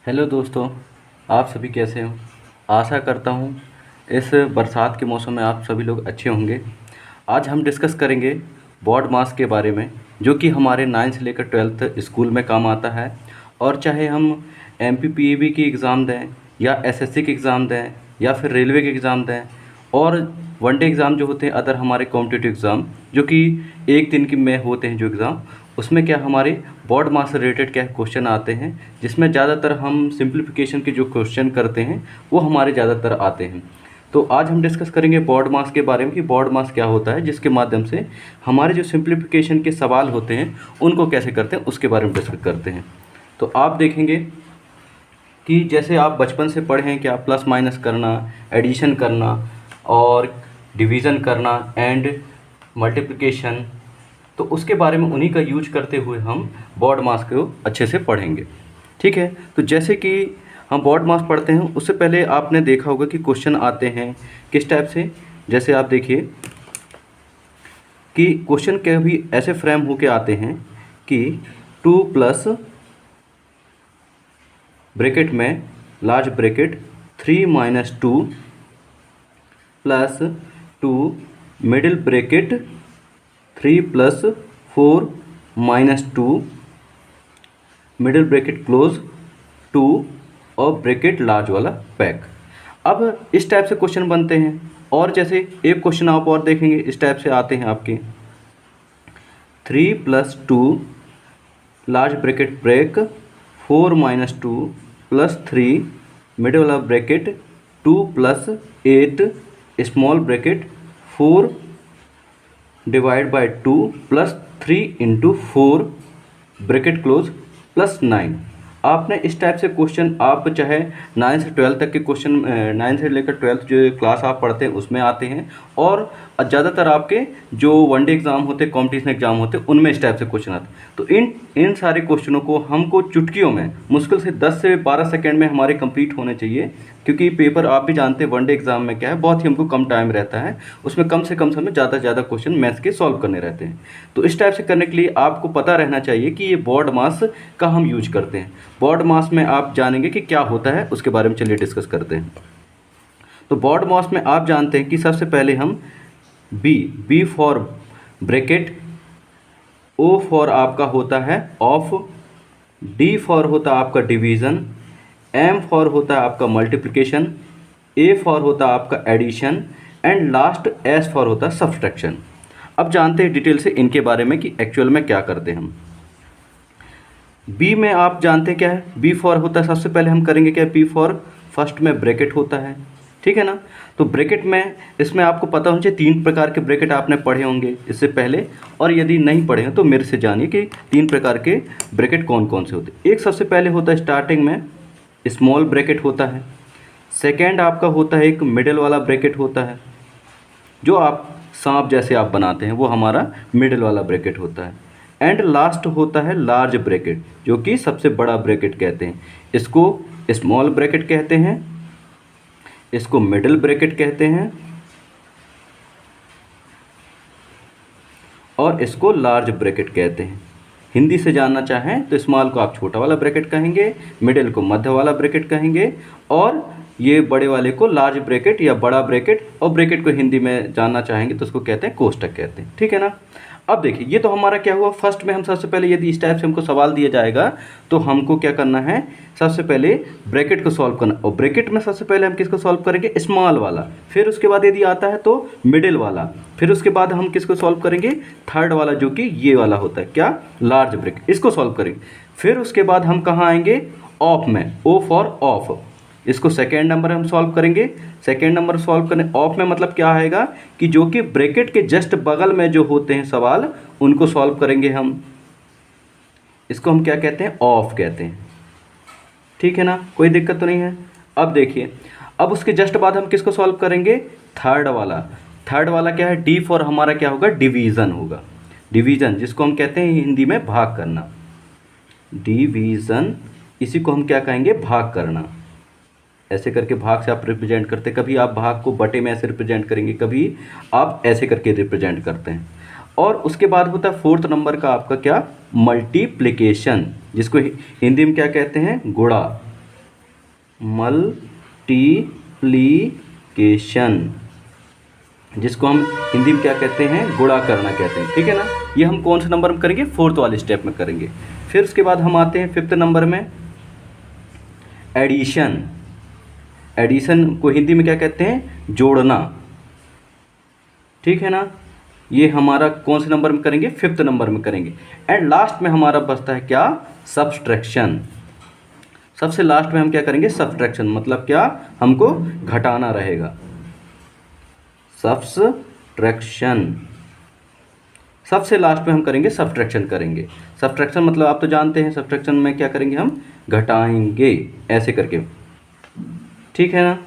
Hello दोस्तों, आप सभी कैसे हो। आशा करता हूँ इस बरसात के मौसम में आप सभी लोग अच्छे होंगे। आज हम डिस्कस करेंगे बोर्ड मास के बारे में, जो कि हमारे 9 से लेकर 12th स्कूल में काम आता है। और चाहे हम MPPAB की एग्ज़ाम दें या SSC की एग्ज़ाम दें या फिर रेलवे के एग्ज़ाम दें, और वनडे एग्ज़ाम जो होते हैं अदर हमारे कॉम्पिटिटिव एग्ज़ाम जो कि एक दिन के में होते हैं जो एग्ज़ाम, उसमें क्या हमारे बोर्ड मास से रिलेटेड क्या क्वेश्चन आते हैं, जिसमें ज़्यादातर हम सिंप्लीफिकेशन के जो क्वेश्चन करते हैं वो हमारे ज़्यादातर आते हैं। तो आज हम डिस्कस करेंगे बोर्ड मास के बारे में कि बोर्ड मास क्या होता है, जिसके माध्यम से हमारे जो सिंप्लीफिकेशन के सवाल होते हैं उनको कैसे करते हैं उसके बारे में डिस्कस करते हैं। तो आप देखेंगे कि जैसे आप बचपन से पढ़े हैं कि आप प्लस माइनस करना, एडिशन करना और डिवीज़न करना एंड मल्टीप्लिकेशन, तो उसके बारे में उन्हीं का यूज करते हुए हम बोर्ड मास को अच्छे से पढ़ेंगे। ठीक है, तो जैसे कि हम बोर्ड मास पढ़ते हैं उससे पहले आपने देखा होगा कि क्वेश्चन आते हैं किस टाइप से। जैसे आप देखिए कि क्वेश्चन के भी ऐसे फ्रेम होके आते हैं कि 2 प्लस ब्रैकेट में large bracket 3 minus 2 plus 2 middle bracket 3 plus 4 minus 2 middle bracket close 2 और ब्रैकेट लार्ज वाला पैक। अब इस टाइप से क्वेश्चन बनते हैं। और जैसे एक क्वेश्चन आप और देखेंगे इस टाइप से आते हैं आपके 3 plus 2 large bracket break 4 minus 2 plus 3 middle वाला bracket 2 plus 8 small bracket 4 divide by 2 plus 3 into 4 bracket close plus 9। आपने इस टाइप से क्वेश्चन आप चाहे 9 से 12 तक के क्वेश्चन 9 से लेकर 12 जो क्लास आप पढ़ते हैं उसमें आते हैं, और ज़्यादातर आपके जो वनडे एग्ज़ाम होते हैं, कॉम्पिटिशन एग्ज़ाम होते हैं, उनमें इस टाइप से क्वेश्चन आते हैं। तो इन सारे क्वेश्चनों को हमको चुटकियों में मुश्किल से 10 से 12 सेकेंड में हमारे कंप्लीट होने चाहिए, क्योंकि पेपर आप भी जानते हैं वनडे एग्ज़ाम में क्या है, बहुत ही हमको कम टाइम रहता है, उसमें कम से कम समय ज़्यादा से ज़्यादा क्वेश्चन मैथ्स के सॉल्व करने रहते हैं। तो इस टाइप से करने के लिए आपको पता रहना चाहिए कि ये बोर्ड मास का हम यूज करते हैं। बोर्ड मास में आप जानेंगे कि क्या होता है, उसके बारे में चलिए डिस्कस करते हैं। तो बोर्ड मास में आप जानते हैं कि सबसे पहले हम B for bracket, O for आपका होता है ऑफ, डी फॉर होता है आपका डिवीज़न, एम फॉर होता है आपका मल्टीप्लिकेशन, ए फॉर होता है आपका addition and last S for होता है सब्सट्रैक्शन। अब जानते हैं डिटेल से इनके बारे में कि एक्चुअल में क्या करते हैं हम। बी में आप जानते हैं क्या है, बी फॉर होता है सबसे पहले हम करेंगे क्या, बी फॉर फर्स्ट में ब्रैकेट होता है, ठीक है ना। तो ब्रैकेट में इसमें आपको पता होना चाहिए 3 प्रकार के ब्रैकेट आपने पढ़े होंगे इससे पहले, और यदि नहीं पढ़े हैं तो मेरे से जानिए कि 3 प्रकार के ब्रैकेट कौन कौन से होते हैं। एक सबसे पहले होता है स्टार्टिंग में स्मॉल ब्रैकेट होता है, सेकेंड आपका होता है एक मिडिल वाला ब्रैकेट होता है, जो आप सांप जैसे आप बनाते हैं वो हमारा मिडिल वाला ब्रैकेट होता है, एंड लास्ट होता है लार्ज ब्रैकेट, जो कि सबसे बड़ा ब्रैकेट कहते हैं। इसको स्मॉल ब्रैकेट कहते हैं, इसको मिडिल ब्रैकेट कहते हैं और इसको लार्ज ब्रैकेट कहते हैं। हिंदी से जानना चाहें तो स्मॉल को आप छोटा वाला ब्रैकेट कहेंगे, मिडिल को मध्य वाला ब्रैकेट कहेंगे, और ये बड़े वाले को लार्ज ब्रैकेट या बड़ा ब्रैकेट, और ब्रैकेट को हिंदी में जानना चाहेंगे तो उसको कहते हैं कोष्टक कहते हैं, ठीक है ना। अब देखिए ये तो हमारा क्या हुआ, फर्स्ट में हम सबसे पहले यदि इस टाइप से हमको सवाल दिया जाएगा तो हमको क्या करना है, सबसे पहले ब्रैकेट को सॉल्व करना, और ब्रैकेट में सबसे पहले हम किसको सॉल्व करेंगे, स्मॉल वाला, फिर उसके बाद यदि आता है तो मिडिल वाला, फिर उसके बाद हम किसको सॉल्व करेंगे, थर्ड वाला जो कि ये वाला होता है क्या, लार्ज ब्रैकेट, इसको सॉल्व करेंगे। फिर उसके बाद हम कहाँ आएंगे, ऑफ में, ओ फॉर ऑफ, इसको सेकेंड नंबर हम सॉल्व करेंगे। सेकेंड नंबर सॉल्व करने ऑफ में मतलब क्या आएगा कि जो कि ब्रैकेट के जस्ट बगल में जो होते हैं सवाल उनको सॉल्व करेंगे हम, इसको हम क्या कहते हैं, ऑफ कहते हैं, ठीक है ना, कोई दिक्कत तो नहीं है। अब देखिए, अब उसके जस्ट बाद हम किसको सॉल्व करेंगे, थर्ड वाला। थर्ड वाला क्या है, डी फॉर हमारा क्या होगा, डिवीज़न होगा, डिवीज़न जिसको हम कहते हैं हिंदी में भाग करना, डिवीज़न, इसी को हम क्या कहेंगे, भाग करना। ऐसे करके भाग से आप रिप्रेजेंट करते हैं, कभी आप भाग को बटे में ऐसे रिप्रेजेंट करेंगे, कभी आप ऐसे करके रिप्रेजेंट करते हैं। और उसके बाद होता है फोर्थ नंबर का आपका क्या, मल्टीप्लिकेशन, जिसको हिंदी में क्या कहते हैं, गुणा, मल्टीप्लीकेशन, जिसको हम हिंदी में क्या कहते हैं, गुणा करना कहते हैं, ठीक है ना। ये हम कौन से नंबर में करेंगे, फोर्थ वाले स्टेप में करेंगे। फिर उसके बाद हम आते हैं फिफ्थ नंबर में, एडिशन। एडिशन को हिंदी में क्या कहते हैं, जोड़ना, ठीक है ना। ये हमारा कौन से नंबर में करेंगे, फिफ्थ नंबर में करेंगे। एंड लास्ट में हमारा बचता है क्या, सब्सट्रैक्शन। सबसे लास्ट में हम क्या करेंगे, सब्सट्रैक्शन, मतलब क्या, हमको घटाना रहेगा, सब्सट्रैक्शन। सबसे लास्ट में हम करेंगे सब्सट्रैक्शन करेंगे। सब्सट्रैक्शन मतलब आप तो जानते हैं, सब्सट्रैक्शन में क्या करेंगे, हम घटाएंगे ऐसे करके, ठीक है ना।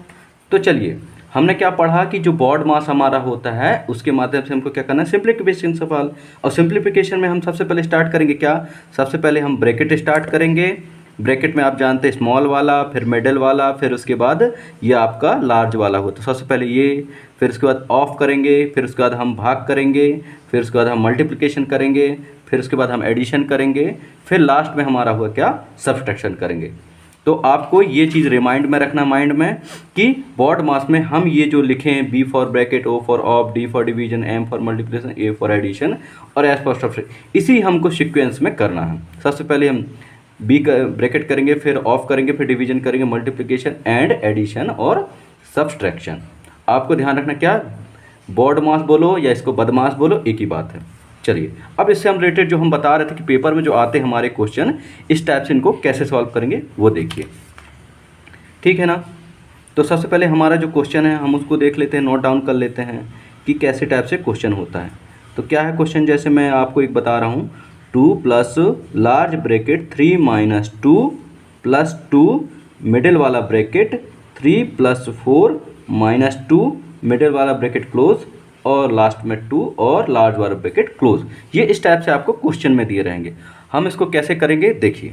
तो चलिए, हमने क्या पढ़ा कि जो बॉड मास हमारा होता है उसके माध्यम से हमको क्या करना है, सिंप्लीफिकेशन सवाल। और सिंप्लीफिकेशन में हम सबसे पहले स्टार्ट करेंगे क्या, सबसे पहले हम ब्रैकेट स्टार्ट करेंगे। ब्रैकेट में आप जानते हैं स्मॉल वाला, फिर मिडल वाला, फिर उसके बाद ये आपका लार्ज वाला हो। तो सबसे पहले ये, फिर उसके बाद ऑफ करेंगे, फिर उसके बाद हम भाग करेंगे, फिर उसके बाद हम मल्टीप्लिकेशन करेंगे, फिर उसके बाद हम एडिशन करेंगे, फिर लास्ट में हमारा हुआ क्या, सब्सट्रैक्शन करेंगे। तो आपको ये चीज़ रिमाइंड में रखना माइंड में कि बॉड मास में हम ये जो लिखे हैं, B for bracket, O for of, D for division, M for multiplication, A for addition और एस फॉर सब्सट्रैक्शन, इसी हमको सीक्वेंस में करना है। सबसे पहले हम बी का ब्रैकेट करेंगे, फिर ऑफ करेंगे, फिर डिवीजन करेंगे, मल्टीप्लिकेशन एंड एडिशन और सब्सट्रैक्शन। आपको ध्यान रखना, क्या बॉड मास बोलो या इसको बदमाश बोलो, एक ही बात है। चलिए, अब इससे हम रिलेटेड जो हम बता रहे थे कि पेपर में जो आते हैं हमारे क्वेश्चन, इस टाइप से इनको कैसे सॉल्व करेंगे वो देखिए, ठीक है ना। तो सबसे पहले हमारा जो क्वेश्चन है हम उसको देख लेते हैं, नोट डाउन कर लेते हैं कि कैसे टाइप से क्वेश्चन होता है। तो क्या है क्वेश्चन, जैसे मैं आपको एक बता रहा हूँ, 2 plus large bracket 3 minus 2 plus 2 middle वाला ब्रैकेट 3 प्लस 4 माइनस 2 मिडिल वाला ब्रैकेट क्लोज और लास्ट में 2 और लार्ज वाला ब्रैकेट क्लोज। ये इस टाइप से आपको क्वेश्चन में दिए रहेंगे। हम इसको कैसे करेंगे देखिए,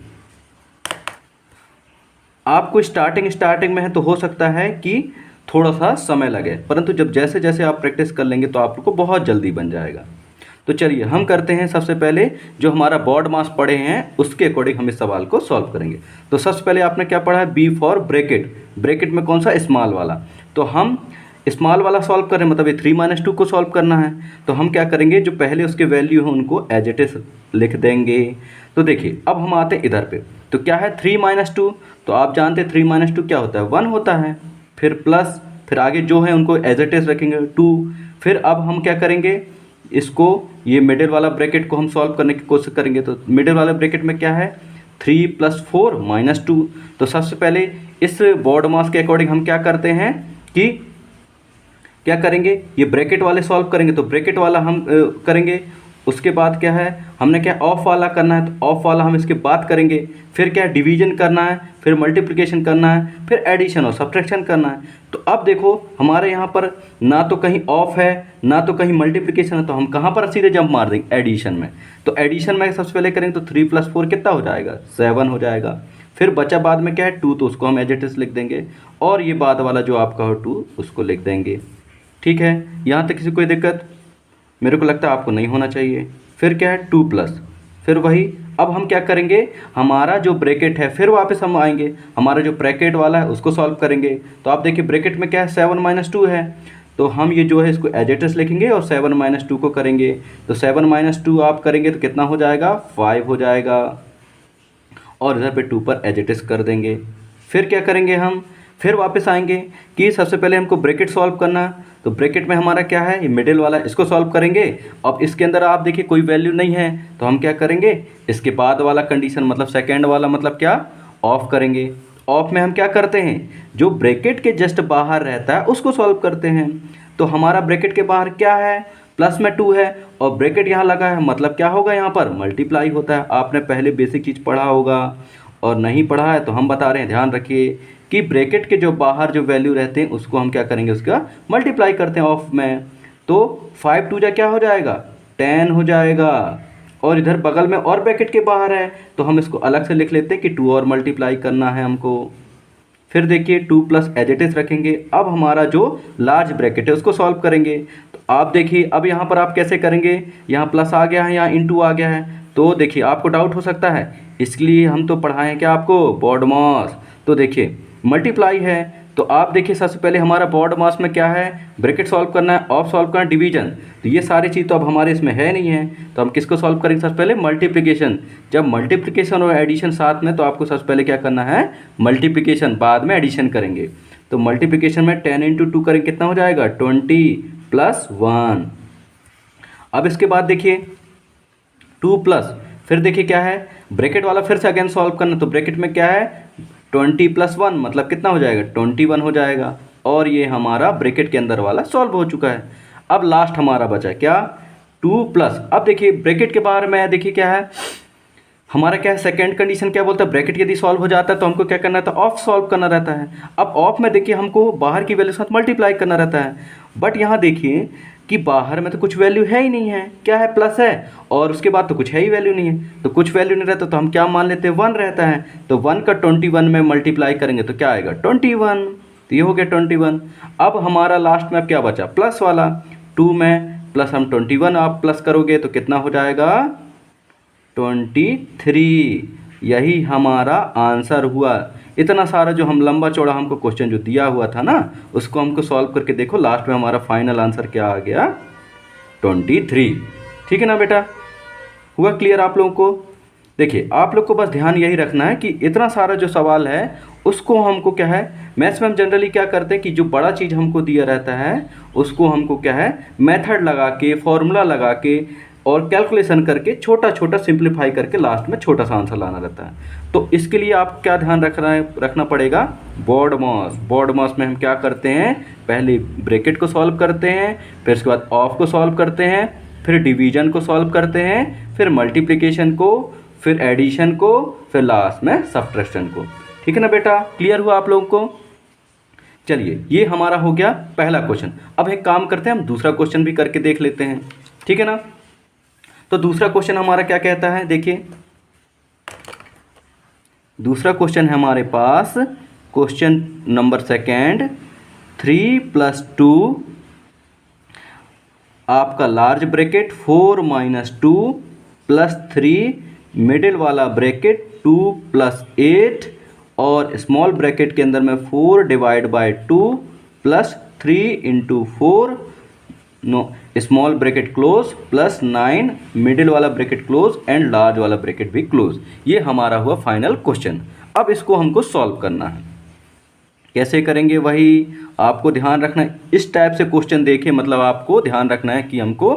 आपको स्टार्टिंग में है तो हो सकता है कि थोड़ा सा समय लगे, परंतु जब जैसे जैसे आप प्रैक्टिस कर लेंगे तो आपको बहुत जल्दी बन जाएगा। तो चलिए हम करते हैं, सबसे पहले जो हमारा बॉड मास पढ़े हैं उसके अकॉर्डिंग हम इस सवाल को सॉल्व करेंगे। तो सबसे पहले आपने क्या पढ़ा है, बी फॉर ब्रैकेट, ब्रैकेट में कौन सा, स्मॉल वाला। तो हम स्मॉल वाला सॉल्व करें, मतलब ये 3 माइनस 2 को सॉल्व करना है। तो हम क्या करेंगे, जो पहले उसके वैल्यू है उनको एज इट इज लिख देंगे। तो देखिए अब हम आते हैं इधर पे, तो क्या है 3 माइनस 2, तो आप जानते हैं 3 माइनस 2 क्या होता है, 1 होता है। फिर प्लस, फिर आगे जो है उनको एज इट इज रखेंगे 2। फिर अब हम क्या करेंगे, इसको ये मिडिल वाला ब्रैकेट को हम सॉल्व करने की कोशिश करेंगे। तो मिडिल वाले ब्रैकेट में क्या है, 3 प्लस 4 माइनस 2। तो सबसे पहले इस बॉड मास के अकॉर्डिंग हम क्या करते हैं कि क्या करेंगे, ये ब्रैकेट वाले सॉल्व करेंगे, तो ब्रैकेट वाला हम करेंगे। उसके बाद क्या है, हमने क्या ऑफ वाला करना है, तो ऑफ वाला हम इसके बाद करेंगे। फिर क्या डिवीजन करना है, फिर मल्टीप्लिकेशन करना है, फिर एडिशन और सब्ट्रैक्शन करना है। तो अब देखो हमारे यहाँ पर ना तो कहीं ऑफ है ना तो कहीं मल्टीप्लिकेशन है, तो हम कहाँ पर सीधे जंप मार देंगे, एडिशन में। तो एडिशन में सबसे पहले करेंगे तो 3 प्लस 4 कितना हो जाएगा, 7 हो जाएगा। फिर बचा बाद में क्या है 2, तो उसको हम एज इट इज लिख देंगे, और ये बाद वाला जो आपका हो 2 उसको लिख देंगे। ठीक है, यहाँ तक किसी कोई दिक्कत, मेरे को लगता है आपको नहीं होना चाहिए। फिर क्या है 2 प्लस, फिर वही। अब हम क्या करेंगे, हमारा जो ब्रैकेट है फिर वापस हम आएंगे, हमारा जो ब्रैकेट वाला है उसको सॉल्व करेंगे। तो आप देखिए ब्रैकेट में क्या है 7 माइनस 2 है, तो हम ये जो है इसको एज इट इज लिखेंगे और 7 माइनस 2 को करेंगे। तो 7 माइनस 2 आप करेंगे तो कितना हो जाएगा, 5 हो जाएगा, और इधर पे 2 पर एज इट इज कर देंगे। फिर क्या करेंगे हम, फिर वापस आएंगे कि सबसे पहले हमको ब्रैकेट सॉल्व करना है। तो ब्रैकेट में हमारा क्या है, ये मिडिल वाला, इसको सॉल्व करेंगे। अब इसके अंदर आप देखिए कोई वैल्यू नहीं है, तो हम क्या करेंगे, इसके बाद वाला कंडीशन मतलब सेकेंड वाला मतलब क्या, ऑफ करेंगे। ऑफ में हम क्या करते हैं, जो ब्रैकेट के जस्ट बाहर रहता है उसको सॉल्व करते हैं। तो हमारा ब्रैकेट के बाहर क्या है, प्लस में 2 है, और ब्रैकेट यहाँ लगा है, मतलब क्या होगा, यहाँ पर मल्टीप्लाई होता है। आपने पहले बेसिक चीज़ पढ़ा होगा, और नहीं पढ़ा है तो हम बता रहे हैं, ध्यान रखिए कि ब्रैकेट के जो बाहर जो वैल्यू रहते हैं उसको हम क्या करेंगे, उसका मल्टीप्लाई करते हैं ऑफ में। तो 5 2 जा क्या हो जाएगा, 10 हो जाएगा। और इधर बगल में और ब्रैकेट के बाहर है, तो हम इसको अलग से लिख लेते हैं कि 2 और मल्टीप्लाई करना है हमको। फिर देखिए 2 प्लस एज इट इज रखेंगे। अब हमारा जो लार्ज ब्रैकेट है उसको सॉल्व करेंगे। तो आप देखिए अब यहाँ पर आप कैसे करेंगे, यहाँ प्लस आ गया है, यहाँ इंटू आ गया है। तो देखिए आपको डाउट हो सकता है, इसलिए हम तो पढ़ाएं क्या आपको, बॉड मास। तो देखिए मल्टीप्लाई है, तो आप देखिए सबसे पहले हमारा बॉड मास में क्या है, ब्रैकेट सॉल्व करना है, ऑफ सॉल्व करना है, डिवीजन। तो ये सारी चीज़ तो अब हमारे इसमें है नहीं है, तो हम किसको सॉल्व करेंगे, सबसे पहले मल्टीप्लिकेशन। जब मल्टीप्लिकेशन और एडिशन साथ में, तो आपको सबसे पहले क्या करना है, मल्टीप्लिकेशन, बाद में एडिशन करेंगे। तो मल्टीप्लिकेशन में 10 × 2 करेंगे, कितना हो जाएगा 20 + 1। अब इसके बाद देखिए 2 प्लस, फिर देखिए क्या है, ब्रैकेट वाला फिर से अगेन सॉल्व करना। तो ब्रैकेट में क्या है 20 + 1 मतलब कितना हो जाएगा 21 हो जाएगा। और ये हमारा ब्रैकेट के अंदर वाला सॉल्व हो चुका है। अब लास्ट हमारा बचा क्या 2 प्लस। अब देखिए ब्रैकेट के बाहर में देखिए क्या है हमारा, क्या है सेकंड कंडीशन क्या बोलता है, ब्रैकेट यदि सॉल्व हो जाता है तो हमको क्या करना रहता है, ऑफ सॉल्व करना रहता है। अब ऑफ में देखिए हमको बाहर की वैल्यू साथ मल्टीप्लाई करना रहता है, बट यहाँ देखिए कि बाहर में तो कुछ वैल्यू है ही नहीं है, क्या है प्लस है, और उसके बाद तो कुछ है ही वैल्यू नहीं है। तो कुछ वैल्यू नहीं रहता तो हम क्या मान लेते हैं 1 रहता है। तो 1 का 21 में मल्टीप्लाई करेंगे तो क्या आएगा 21। तो ये हो गया 21। अब हमारा लास्ट में अब क्या बचा प्लस वाला, 2 में प्लस हम 21 आप प्लस करोगे तो कितना हो जाएगा 23। यही हमारा आंसर हुआ। इतना सारा जो हम लंबा चौड़ा हमको क्वेश्चन जो दिया हुआ था ना, उसको हमको सॉल्व करके देखो, लास्ट में हमारा फाइनल आंसर क्या आ गया 23। ठीक है ना बेटा, हुआ क्लियर आप लोगों को। देखिए आप लोग को बस ध्यान यही रखना है कि इतना सारा जो सवाल है उसको हमको क्या है, मैथ्स में हम जनरली क्या करते हैं कि जो बड़ा चीज़ हमको दिया रहता है उसको हमको क्या है मेथड लगा के, फॉर्मूला लगा के और कैलकुलेशन करके छोटा छोटा सिंप्लीफाई करके लास्ट में छोटा सा आंसर लाना रहता है। तो इसके लिए आप क्या ध्यान रखना पड़ेगा, बॉड मास में हम क्या करते हैं, पहले ब्रैकेट को सॉल्व करते हैं, फिर उसके बाद ऑफ को सॉल्व करते हैं, फिर डिवीजन को सॉल्व करते हैं, फिर मल्टीप्लिकेशन को, फिर एडिशन को, फिर लास्ट में सब्ट्रैक्शन को। ठीक है ना बेटा, क्लियर हुआ आप लोगों को। चलिए ये हमारा हो गया पहला क्वेश्चन। अब एक काम करते हैं हम दूसरा क्वेश्चन भी करके देख लेते हैं। ठीक है ना, तो दूसरा क्वेश्चन हमारा क्या कहता है, देखिए दूसरा क्वेश्चन है हमारे पास, क्वेश्चन नंबर सेकेंड, 3 + 2 आपका लार्ज ब्रैकेट 4 - 2 + 3 मिडिल वाला ब्रैकेट 2 + 8 और स्मॉल ब्रैकेट के अंदर में 4 / 2 + 3 × 4 know small bracket close +9 middle वाला ब्रैकेट क्लोज एंड लार्ज वाला ब्रैकेट भी क्लोज। ये हमारा हुआ फाइनल क्वेश्चन। अब इसको हमको सॉल्व करना है। कैसे करेंगे वही आपको ध्यान रखना है। इस टाइप से क्वेश्चन देखे मतलब आपको ध्यान रखना है कि हमको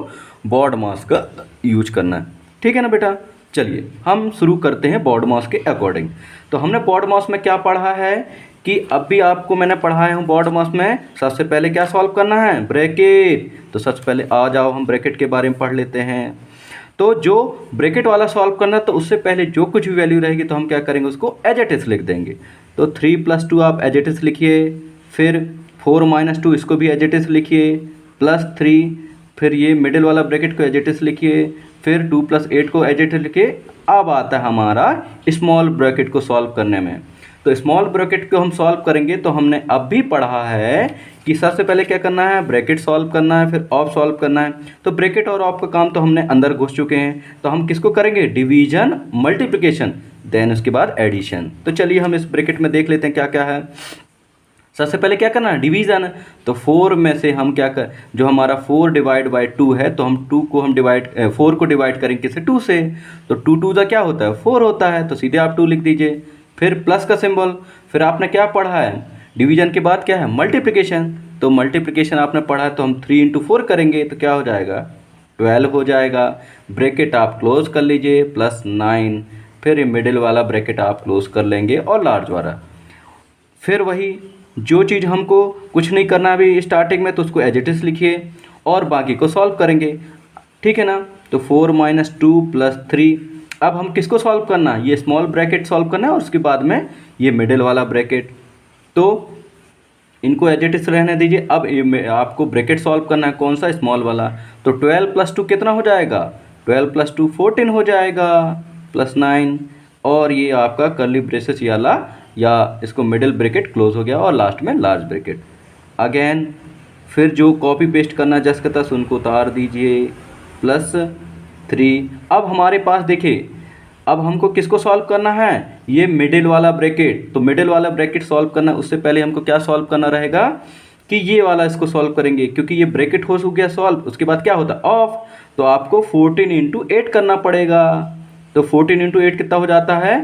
बॉड मास का यूज करना है। ठीक है ना बेटा, चलिए हम शुरू करते हैं बॉड मास के अकॉर्डिंग। तो हमने बॉड मास में क्या पढ़ा है कि अब भी आपको मैंने पढ़ाया हूँ बॉड मास में सबसे पहले क्या सॉल्व करना है, ब्रैकेट। तो सबसे पहले आ जाओ हम ब्रैकेट के बारे में पढ़ लेते हैं। तो जो ब्रैकेट वाला सॉल्व करना है तो उससे पहले जो कुछ भी वैल्यू रहेगी तो हम क्या करेंगे उसको एज इट इज लिख देंगे। तो 3 + 2 आप एज इट इज लिखिए, फिर 4 - 2 इसको भी एज इट इज लिखिए, +3 फिर ये मिडिल वाला ब्रैकेट को एज इट इज लिखिए, फिर 2 + 8 को एज इट इज लिखिए। अब आता है हमारा स्मॉल ब्रैकेट को सॉल्व करने में। तो स्मॉल ब्रैकेट को हम सॉल्व करेंगे तो हमने अब भी पढ़ा है कि सबसे पहले क्या करना है, ब्रैकेट सॉल्व करना है, फिर ऑफ सॉल्व करना है। तो ब्रैकेट और ऑफ का काम तो हमने अंदर घुस चुके हैं, तो हम किसको करेंगे, डिवीजन, मल्टीप्लिकेशन, देन उसके बाद एडिशन। तो चलिए हम इस ब्रैकेट में देख लेते हैं क्या क्या है। सबसे पहले क्या करना है, डिवीजन। तो 4 में से हम क्या कर, जो हमारा 4 / 2 है तो हम 4 को डिवाइड करेंगे किससे, 2 से। तो 2 × 2 क्या होता है, 4 होता है, तो सीधे आप 2 लिख दीजिए। फिर प्लस का सिंबल, फिर आपने क्या पढ़ा है, डिवीजन के बाद क्या है, मल्टीप्लिकेशन। तो मल्टीप्लिकेशन आपने पढ़ा है तो हम 3 × 4 करेंगे तो क्या हो जाएगा 12 हो जाएगा। ब्रैकेट आप क्लोज कर लीजिए +9, फिर मिडिल वाला ब्रैकेट आप क्लोज कर लेंगे और लार्ज वाला। फिर वही जो चीज़ हमको कुछ नहीं करना अभी स्टार्टिंग में तो उसको एज इट इज लिखिए और बाकी को सॉल्व करेंगे। ठीक है ना, तो 4 - 2 + 3। अब हम किसको सॉल्व करना है, ये स्मॉल ब्रैकेट सॉल्व करना है और उसके बाद में ये मिडिल वाला ब्रैकेट। तो इनको एज इट इज रहने दीजिए। अब आपको ब्रैकेट सॉल्व करना है, कौन सा, स्मॉल वाला। तो 12 + 2 कितना हो जाएगा, 12 + 2 14 हो जाएगा, +9 और ये आपका कर्ली ब्रेसेस वाला या इसको मिडिल ब्रैकेट क्लोज हो गया और लास्ट में लार्ज ब्रैकेट। अगेन फिर जो कॉपी पेस्ट करना जस का तस उनको उतार दीजिए +3। अब हमारे पास देखिए अब हमको किसको सॉल्व करना है, ये मिडिल वाला ब्रैकेट। तो मिडिल वाला ब्रैकेट सॉल्व करना, उससे पहले हमको क्या सॉल्व करना रहेगा कि ये वाला इसको सॉल्व करेंगे, क्योंकि ये ब्रैकेट हो गया सॉल्व। उसके बाद क्या होता है, ऑफ। तो आपको 14 इंटू 8 करना पड़ेगा। तो 14 इंटू 8 कितना हो जाता है,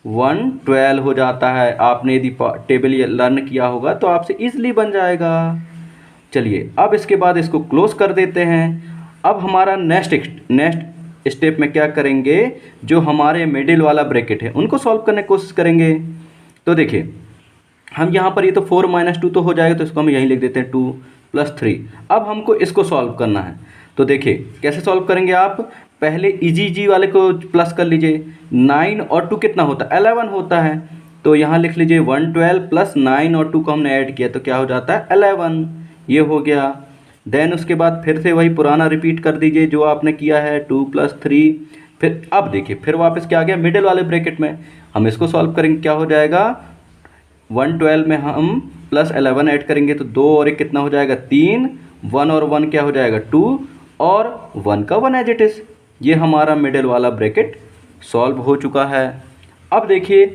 112 हो जाता है। आपने यदि टेबल लर्न किया होगा तो आपसे ईजिली बन जाएगा। चलिए अब इसके बाद इसको क्लोज कर देते हैं। अब हमारा नेक्स्ट स्टेप में क्या करेंगे, जो हमारे मिडिल वाला ब्रैकेट है उनको सॉल्व करने की कोशिश करेंगे। तो देखिए हम यहाँ पर ये तो 4 - 2 तो हो जाएगा, तो इसको हम यहीं लिख देते हैं 2 + 3। अब हमको इसको सॉल्व करना है। तो देखिए कैसे सॉल्व करेंगे आप, पहले इजी वाले को प्लस कर लीजिए। 9 और 2 कितना होता है, 11 होता है। तो यहाँ लिख लीजिए 112 प्लस 9 और 2 को हमने ऐड किया तो क्या हो जाता है 11, ये हो गया। देन उसके बाद फिर से वही पुराना रिपीट कर दीजिए जो आपने किया है, 2 + 3। फिर अब देखिए फिर वापस क्या आ गया, मिडिल वाले ब्रैकेट में हम इसको सॉल्व करेंगे, क्या हो जाएगा 112 में हम प्लस 11 ऐड करेंगे तो 2 और 1 कितना हो जाएगा 3, 1 और 1 क्या हो जाएगा 2 और 1 का 1 एज इट इज़। ये हमारा मिडिल वाला ब्रैकेट सॉल्व हो चुका है। अब देखिए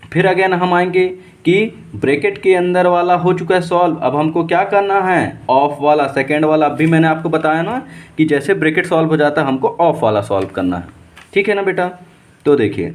फिर अगेन हम आएंगे कि ब्रैकेट के अंदर वाला हो चुका है सॉल्व। अब हमको क्या करना है, ऑफ वाला सेकेंड वाला। अभी मैंने आपको बताया ना कि जैसे ब्रैकेट सॉल्व हो जाता है हमको ऑफ वाला सॉल्व करना है, ठीक है ना बेटा। तो देखिए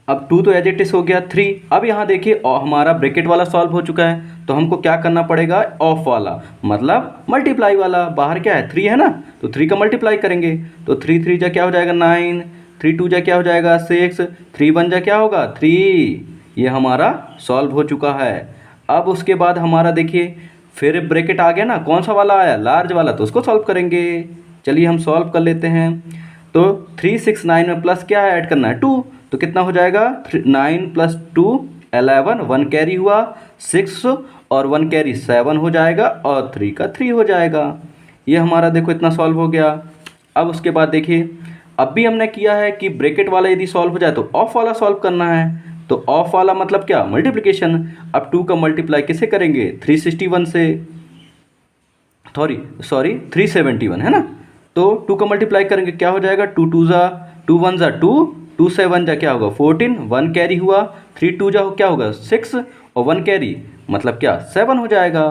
अब 2 तो एज इट इज हो गया 3। अब यहाँ देखिए हमारा ब्रैकेट वाला सॉल्व हो चुका है, तो हमको क्या करना पड़ेगा, ऑफ वाला मतलब मल्टीप्लाई वाला। बाहर क्या है 3 है ना, तो 3 का मल्टीप्लाई करेंगे तो 3 3 जा क्या हो जाएगा 9, 3 2 जा क्या हो जाएगा 6, 3 1 जा क्या होगा 3। ये हमारा सॉल्व हो चुका है। अब उसके बाद हमारा देखिए फिर ब्रैकेट आ गया ना, कौन सा वाला आया, लार्ज वाला, तो उसको सॉल्व करेंगे। चलिए हम सॉल्व कर लेते हैं। तो 3 6 9 में प्लस क्या ऐड करना है 2, तो कितना हो जाएगा 9 + 2 11, 1 कैरी हुआ 6 और 1 कैरी 7 हो जाएगा और 3 का 3 हो जाएगा। ये हमारा देखो इतना सॉल्व हो गया। अब उसके बाद देखिए अब भी हमने किया है कि ब्रैकेट वाला यदि सॉल्व हो जाए तो ऑफ वाला सॉल्व करना है। तो ऑफ वाला मतलब क्या, मल्टीप्लिकेशन। अब 2 का मल्टीप्लाई किससे करेंगे 361 से, सॉरी 371 है ना। तो 2 का मल्टीप्लाई करेंगे क्या हो जाएगा 2 2 जा 2 1 जा 2, 2 7 जा क्या होगा 14, 1 कैरी हुआ 3 2 जा क्या होगा 6 और 1 कैरी मतलब क्या 7 हो जाएगा।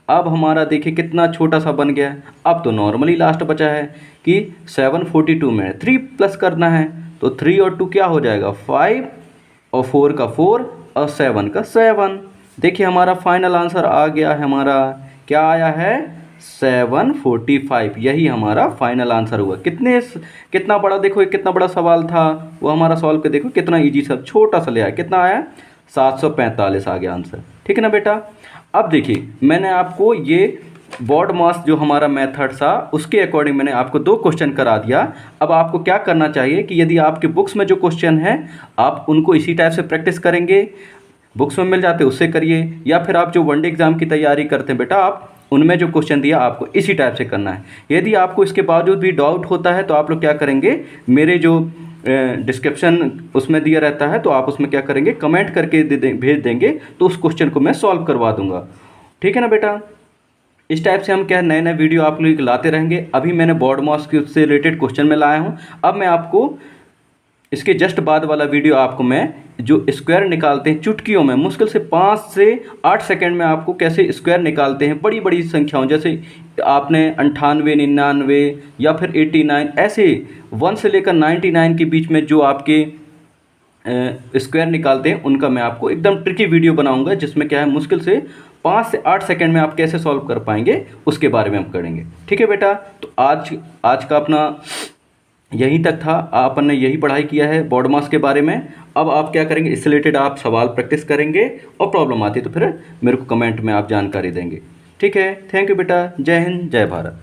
अब हमारा देखिए कितना छोटा सा बन गया। अब तो नॉर्मली लास्ट बचा है कि 742 में 3 प्लस करना है, तो 3 और 2 क्या हो जाएगा 5 और 4 का 4 और 7 का 7। देखिए हमारा फाइनल आंसर आ गया है, हमारा क्या आया है 745। यही हमारा फाइनल आंसर हुआ। कितना बड़ा, देखो ये कितना बड़ा सवाल था, वो हमारा सॉल्व कर देखो कितना इजी सा छोटा सा ले आया। कितना आया 745 आ गया आंसर, ठीक है ना बेटा। अब देखिए मैंने आपको ये बोर्ड मास जो हमारा मेथड था उसके अकॉर्डिंग मैंने आपको 2 क्वेश्चन करा दिया। अब आपको क्या करना चाहिए कि यदि आपके बुक्स में जो क्वेश्चन है आप उनको इसी टाइप से प्रैक्टिस करेंगे, बुक्स में मिल जाते उससे करिए, या फिर आप जो वनडे एग्जाम की तैयारी करते हैं बेटा आप उनमें जो क्वेश्चन दिया आपको इसी टाइप से करना है। यदि आपको इसके बावजूद भी डाउट होता है तो आप लोग क्या करेंगे, मेरे जो डिस्क्रिप्शन उसमें दिया रहता है तो आप उसमें क्या करेंगे कमेंट करके भेज देंगे, तो उस क्वेश्चन को मैं सॉल्व करवा दूंगा, ठीक है ना बेटा। इस टाइप से हम क्या नए नए वीडियो आप लोग लाते रहेंगे। अभी मैंने बोर्ड मास के उससे रिलेटेड क्वेश्चन में लाया हूँ। अब मैं आपको इसके जस्ट बाद वाला वीडियो आपको मैं जो स्क्वायर निकालते हैं चुटकियों में, मुश्किल से 5 से 8 सेकंड में आपको कैसे स्क्वायर निकालते हैं बड़ी बड़ी संख्याओं, जैसे आपने 98 99 या फिर 89 ऐसे 1 से लेकर 99 के बीच में जो आपके स्क्वायर निकालते हैं उनका मैं आपको एकदम ट्रिकी वीडियो बनाऊंगा, जिसमें क्या है मुश्किल से 5 से 8 सेकंड में आप कैसे सॉल्व कर पाएंगे उसके बारे में हम करेंगे, ठीक है बेटा। तो आज का अपना यहीं तक था। आपने यही पढ़ाई किया है बोर्ड मास के बारे में। अब आप क्या करेंगे, इससे रिलेटेड आप सवाल प्रैक्टिस करेंगे और प्रॉब्लम आती है तो फिर मेरे को कमेंट में आप जानकारी देंगे, ठीक है। थैंक यू बेटा। जय हिंद, जय भारत।